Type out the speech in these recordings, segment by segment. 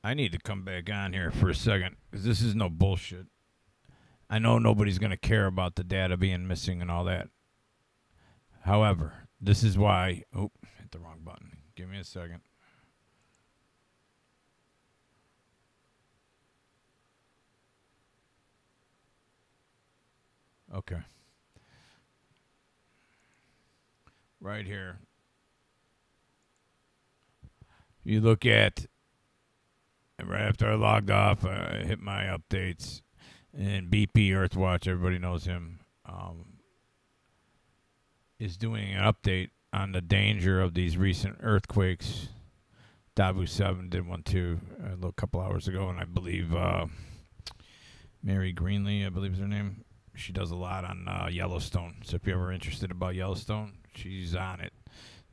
I need to come back on here for a second because this is no bullshit. I know nobody's going to care about the data being missing and all that. However, this is why. Oh, hit the wrong button. Give me a second. Okay. Right here. You look at, right after I logged off, I hit my updates, and BP Earthwatch, everybody knows him, is doing an update on the danger of these recent earthquakes. Dabu 7 did one too a little couple hours ago, and I believe Mary Greenlee, I believe is her name. She does a lot on Yellowstone. So if you're ever interested about Yellowstone, she's on it.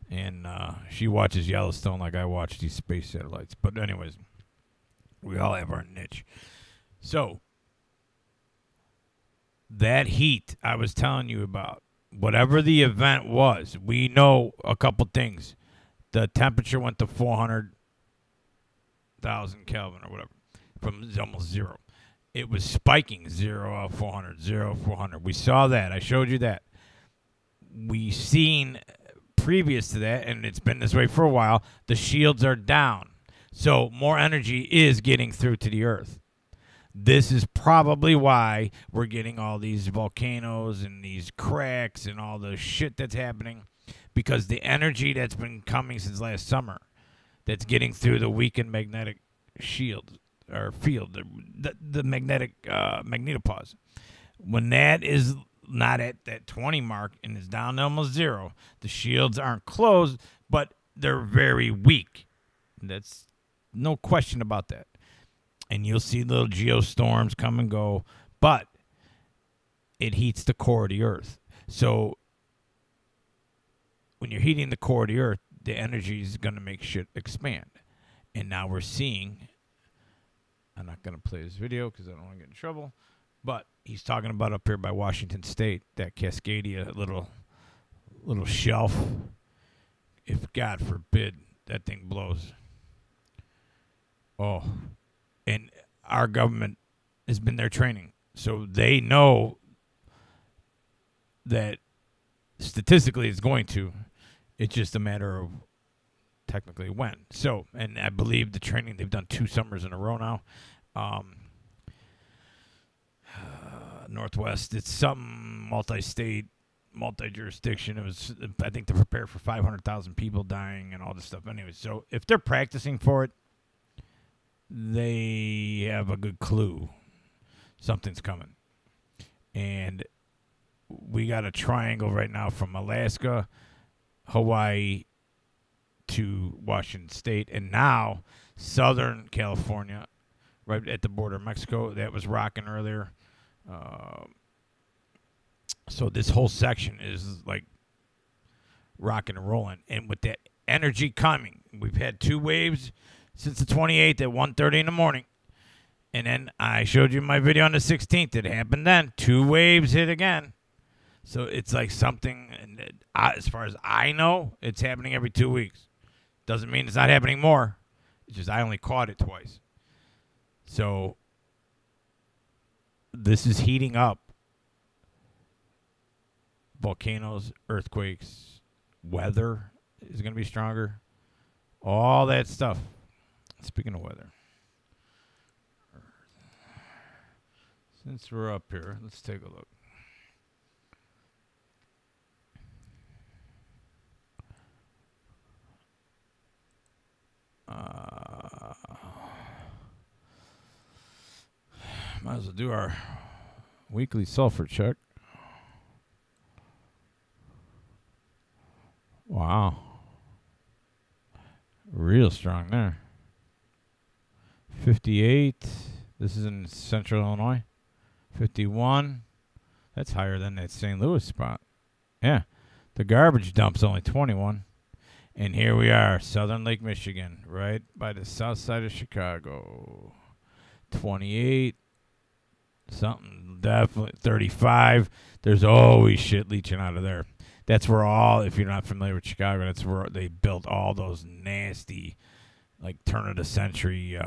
And she watches Yellowstone like I watch these space satellites. But anyways, we all have our niche. So that heat I was telling you about, whatever the event was, we know a couple things. The temperature went to 400,000 Kelvin or whatever, from almost zero. It was spiking 0, 400, 0, 400. We saw that. I showed you that. We seen previous to that, and it's been this way for a while, the shields are down. So more energy is getting through to the Earth. This is probably why we're getting all these volcanoes and these cracks and all the shit that's happening, because the energy that's been coming since last summer that's getting through the weakened magnetic shield or field, the magnetic magnetopause. When that is not at that 20 mark and is down to almost zero, the shields aren't closed, but they're very weak. That's no question about that. And you'll see little geostorms come and go, but it heats the core of the Earth. So when you're heating the core of the Earth, the energy is going to make shit expand. And now we're seeing, I'm not going to play this video because I don't want to get in trouble, but he's talking about up here by Washington State, that Cascadia little shelf. If God forbid that thing blows. Oh, and our government has been there training. So they know that statistically it's going to. It's just a matter of technically when. So, and I believe the training, they've done 2 summers in a row now. Northwest, it's some multi-state, multi-jurisdiction. It was, I think, to prepare for 500,000 people dying and all this stuff. Anyway, so if they're practicing for it, they have a good clue something's coming. And we got a triangle right now from Alaska, Hawaii to Washington State, and now Southern California, right at the border of Mexico. That was rocking earlier. So this whole section is like rocking and rolling. And with that energy coming, we've had 2 waves since the 28th at 1:30 in the morning. And then I showed you my video on the 16th. It happened then. 2 waves hit again. So it's like something, and as far as I know, it's happening every 2 weeks. Doesn't mean it's not happening more. It's just I only caught it twice. So this is heating up. Volcanoes, earthquakes, weather is going to be stronger. All that stuff. Speaking of weather. Since we're up here, let's take a look. Might as well do our weekly sulfur check. Wow. Real strong there. 58. This is in central Illinois. 51. That's higher than that St. Louis spot. Yeah. The garbage dump's only 21. And here we are, southern Lake Michigan, right by the south side of Chicago. 28. Something definitely. 35. There's always shit leaching out of there. That's where all, if you're not familiar with Chicago, that's where they built all those nasty, like turn of the century,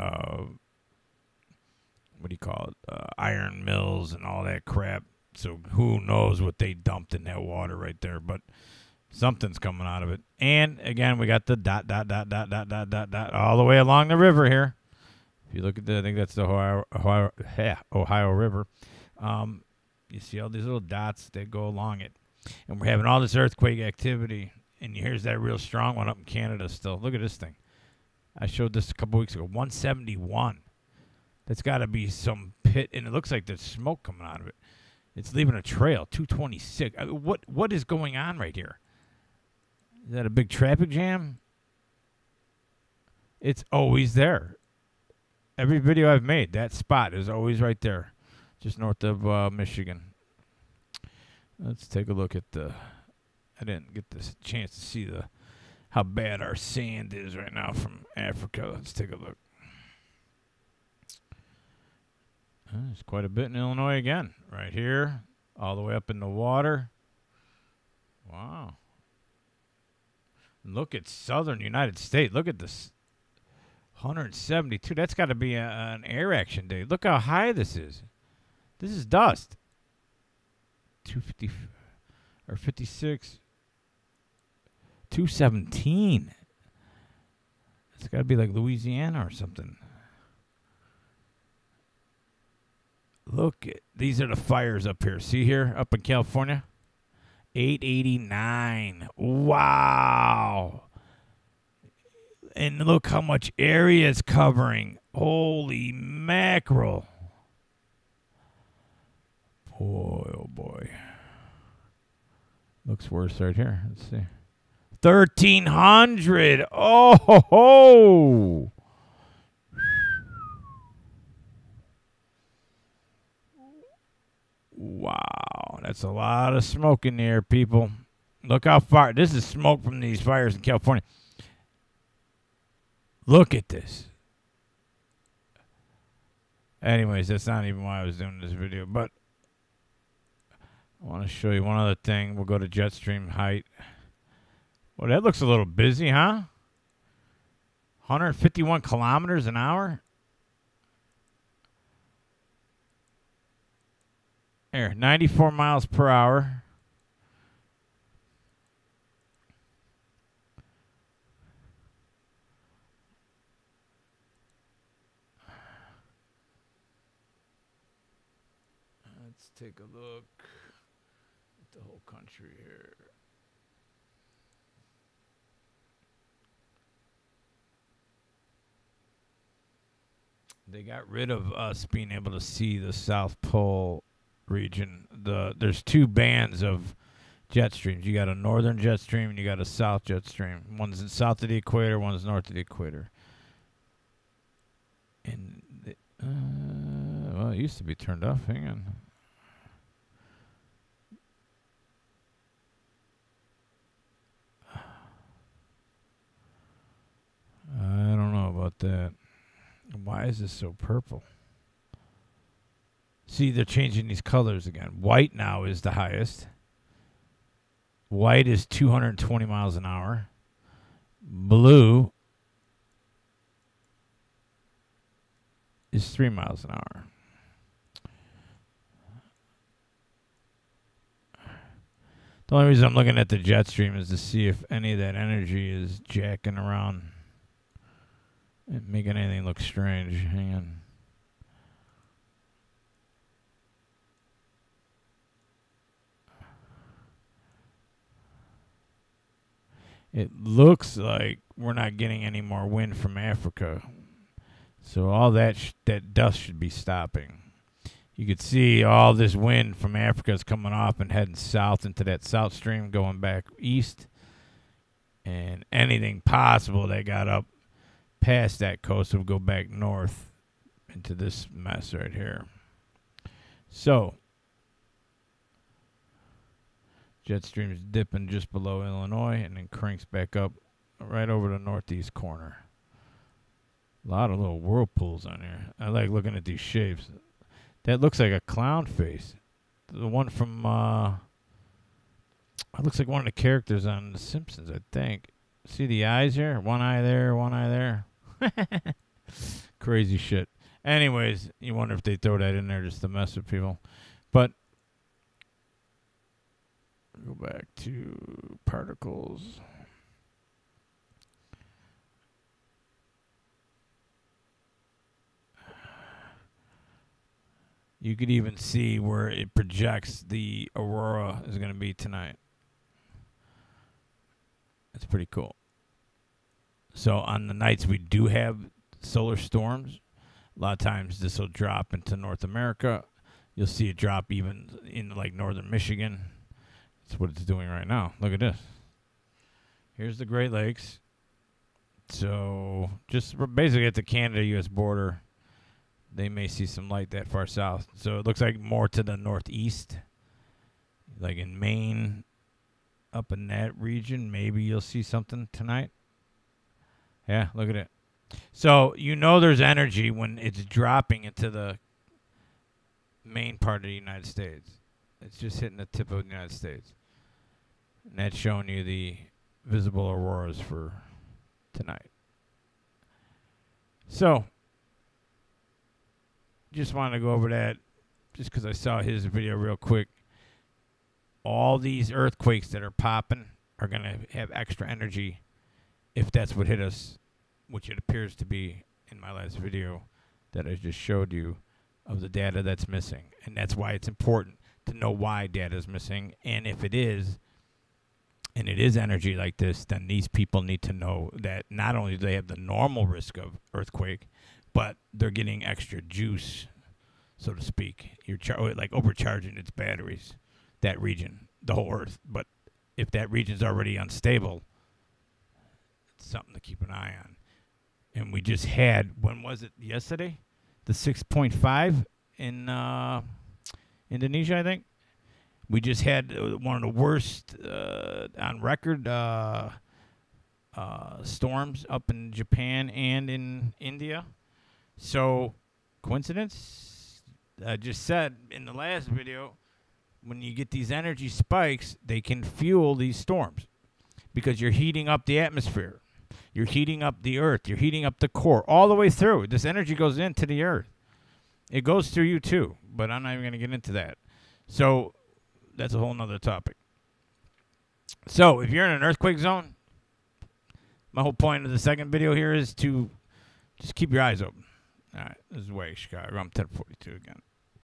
what do you call it, iron mills and all that crap. So who knows what they dumped in that water right there, but something's coming out of it. And again, we got the dot all the way along the river here. If you look at I think that's the Ohio River. You see all these little dots that go along it. And we're having all this earthquake activity. And here's that real strong one up in Canada still. Look at this thing. I showed this a couple weeks ago. 171. That's got to be some pit. And it looks like there's smoke coming out of it. It's leaving a trail. 226. What is going on right here? Is that a big traffic jam? It's always there. Every video I've made, that spot is always right there. Just north of Michigan. Let's take a look at I didn't get this chance to see how bad our sand is right now from Africa. Let's take a look. There's quite a bit in Illinois again. Right here, all the way up in the water. Wow. Look at southern United States. Look at this. 172. That's got to be an air action day. Look how high this is. This is dust. 250 or 56. 217. It's got to be like Louisiana or something. Look at these are the fires up here. See here up in California? 889. Wow. And look how much area it's covering. Holy mackerel. Boy, oh boy. Looks worse right here. Let's see. 1,300. Oh, ho, ho. Wow. That's a lot of smoke in the air, people. Look how far. This is smoke from these fires in California. Look at this. Anyways, that's not even why I was doing this video, but I want to show you one other thing. We'll go to jet stream height. Well, that looks a little busy, huh? 151 kilometers an hour? There, 94 miles per hour. Let's take a look at the whole country here. They got rid of us being able to see the South Pole region. There's two bands of jet streams. You got a northern jet stream and you got a south jet stream. One's south of the equator, one's north of the equator. And well, it used to be turned off. Hang on. I don't know about that. Why is this so purple? See, they're changing these colors again. White now is the highest. White is 220 miles an hour. Blue is 3 miles an hour. The only reason I'm looking at the jet stream is to see if any of that energy is jacking around and making anything look strange. Hang on. It looks like we're not getting any more wind from Africa. So all that dust should be stopping. You could see all this wind from Africa is coming off and heading south into that South Stream, going back east. And anything possible that got up past that coast will go back north into this mess right here. So, jet stream's dipping just below Illinois and then cranks back up right over the northeast corner. A lot of little whirlpools on here. I like looking at these shapes. That looks like a clown face. The one from It looks like one of the characters on The Simpsons, I think. See the eyes here? One eye there, one eye there. Crazy shit. Anyways, you wonder if they throw that in there just to mess with people. But go back to particles. You could even see where it projects the aurora is going to be tonight. It's pretty cool. So on the nights we do have solar storms, a lot of times this will drop into North America. You'll see it drop even in like northern Michigan. That's what it's doing right now. Look at this. Here's the Great Lakes. So just basically at the Canada-U.S. border, they may see some light that far south. So it looks like more to the northeast, like in Maine, up in that region. Maybe you'll see something tonight. Yeah, look at it. So you know there's energy when it's dropping into the main part of the United States. It's just hitting the tip of the United States. And that's showing you the visible auroras for tonight. So just wanted to go over that just because I saw his video real quick. All these earthquakes that are popping are going to have extra energy if that's what hit us, which it appears to be in my last video that I just showed you of the data that's missing. And that's why it's important to know why data is missing. And if it is, and it is energy like this, then these people need to know that not only do they have the normal risk of earthquake, but they're getting extra juice, so to speak. You're like overcharging its batteries, that region, the whole Earth. But if that region's already unstable, it's something to keep an eye on. And we just had, when was it, yesterday? The 6.5 in Indonesia, I think. We just had one of the worst on record storms up in Japan and in India. So, coincidence? I just said in the last video, when you get these energy spikes, they can fuel these storms because you're heating up the atmosphere. You're heating up the earth. You're heating up the core all the way through. This energy goes into the earth. It goes through you too, but I'm not even going to get into that. So that's a whole nother topic. So if you're in an earthquake zone, my whole point of the second video here is to just keep your eyes open. All right, this is Way Chicago. I'm 1042 again.